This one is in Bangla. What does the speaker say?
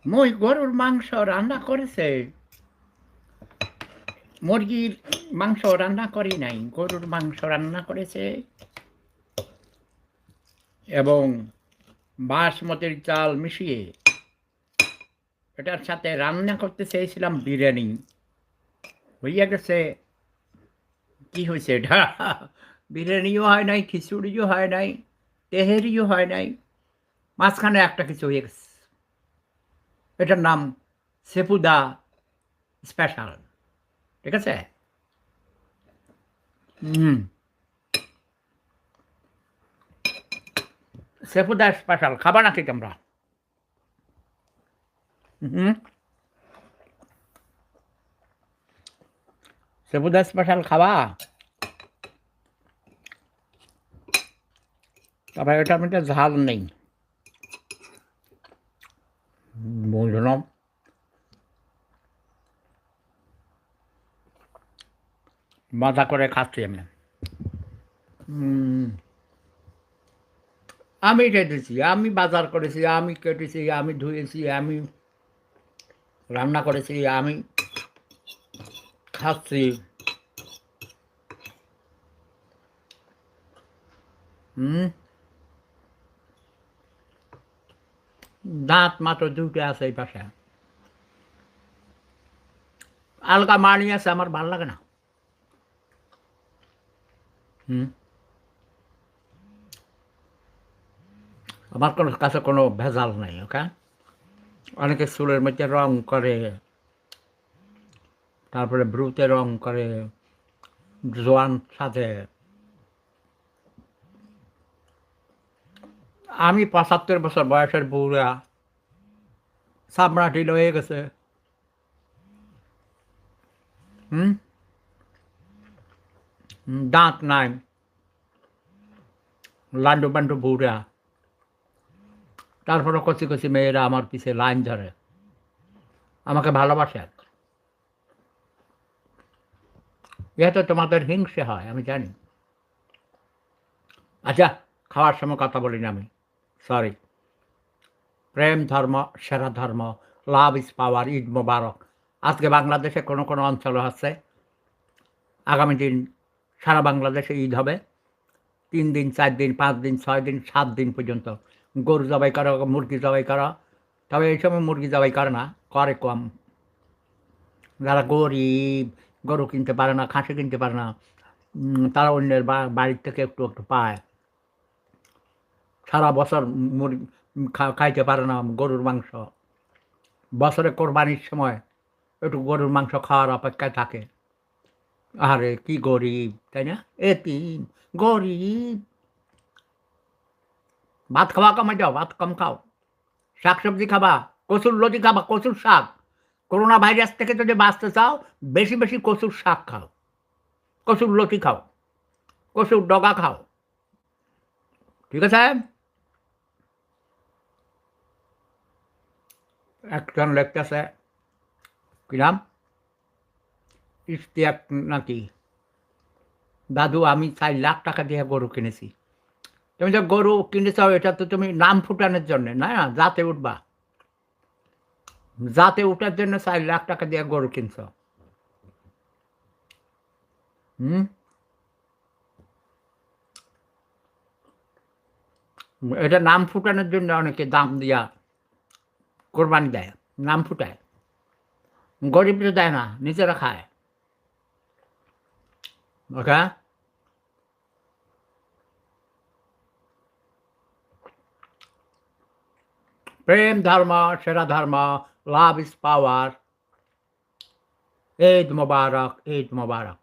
মই গরুর মাংস রান্না করেছে। মুরগির মাংস রান্না করি নাই। গরুর মাংস রান্না করেছে এবং বাসমতির চাল মিশিয়ে এটার সাথে রান্না করতে চেয়েছিলাম বিরিয়ানি। হইয়া গেছে, কি হয়েছে এটা? বিরিয়ানিও হয় নাই, খিচুড়িও হয় নাই, তেহেরিও হয় নাই, মাঝখানে একটা কিছু হয়ে গেছে। এটার নাম সেপুদা স্পেশাল। ঠিক আছে? হুম, সেপুদা স্পেশাল খাবা নাকি তোমরা? হুম, সেপুদা স্পেশাল খাবা? তবে এটার মধ্যে ঝাল নেই, বুঝলাম। মজা করে খাচ্ছি আমি। হুম, আমি কেটেছি, আমি বাজার করেছি, আমি কেটেছি, আমি ধুয়েছি, আমি রান্না করেছি, আমি খাচ্ছি। হুম, দাঁত মাত্র দুটো আছে এই পাশে। আলগা মাড়ি আছে, আমার ভাল লাগে না। হুম, আমার কোনো কাছে কোনো ভেজাল নাই, ওকে? অনেকে চুলের মধ্যে রং করে, তারপরে ভ্রুতে রং করে, জোয়ান সাজে। আমি ৭৫ বছর বয়সের বুড়া, চামড়া ঢিল হয়ে গেছে। হুম, দাঁত নাই, লান্ডু বান্ডু বুড়া। তারপরে কচি কচি মেয়েরা আমার পিছে লাইন ধরে, আমাকে ভালোবাসে। যেহেতু তোমাদের হিংসে হয় আমি জানি। আচ্ছা, খাওয়ার সময় কথা বলি না আমি, সরি। প্রেম ধর্ম সেরা ধর্ম, লাভ ইজ পাওয়ার, ঈদ মোবারক। আজকে বাংলাদেশে কোনো কোনো অঞ্চল আছে, আগামী দিন সারা বাংলাদেশে ঈদ হবে। ৩ দিন, ৪ দিন, ৫ দিন, ৬ দিন, ৭ দিন পর্যন্ত গরু জবাই করা, মুরগি জবাই করা। তবে এই সময় মুরগি জবাই করে না, করে কম। যারা গরিব, গরু কিনতে পারে না, খাসি কিনতে পারে না, তারা অন্যের বাড়ির থেকে একটু একটু পায়। সারা বছর মুরগি খাইতে পারে না গরুর মাংস। বছরে কোরবানির সময় একটু গরুর মাংস খাওয়ার অপেক্ষায় থাকে। আরে কি গরিব, তাই না? এতিম, গরিব। ভাত খাওয়া কমাই দাও, ভাত কম খাও। শাকসবজি খাবা, কচুর লতি খাবা, কচুর শাক। করোনা ভাইরাস থেকে যদি বাঁচতে চাও, বেশি বেশি কচুর শাক খাও, কচুর লতি খাও, কচুর ডগা খাও। ঠিক আছে? একজন লিখতেছে, কি নাম? ইশতিয়াক নাকি? দাদু, আমি ৪ লাখ টাকা দিয়ে গরু কিনেছি। তুমি যে গরু কিনেছ এটা তো তুমি নাম ফুটানোর জন্য না, জাতে উঠবা। জাতে উঠার জন্য ৪ লাখ টাকা দিয়ে গরু কিনছ। হুম, এটা নাম ফুটানোর জন্য অনেকে দাম দিয়া কোরবানি দেয়, নাম ফুটায়। গরিবরা দেয় না, নিজেরা খায়। ওকে? প্রেম ধর্ম সেরা ধর্ম, লাভ ইজ পাওয়ার। ঈদ মোবারক, ঈদ মোবারক।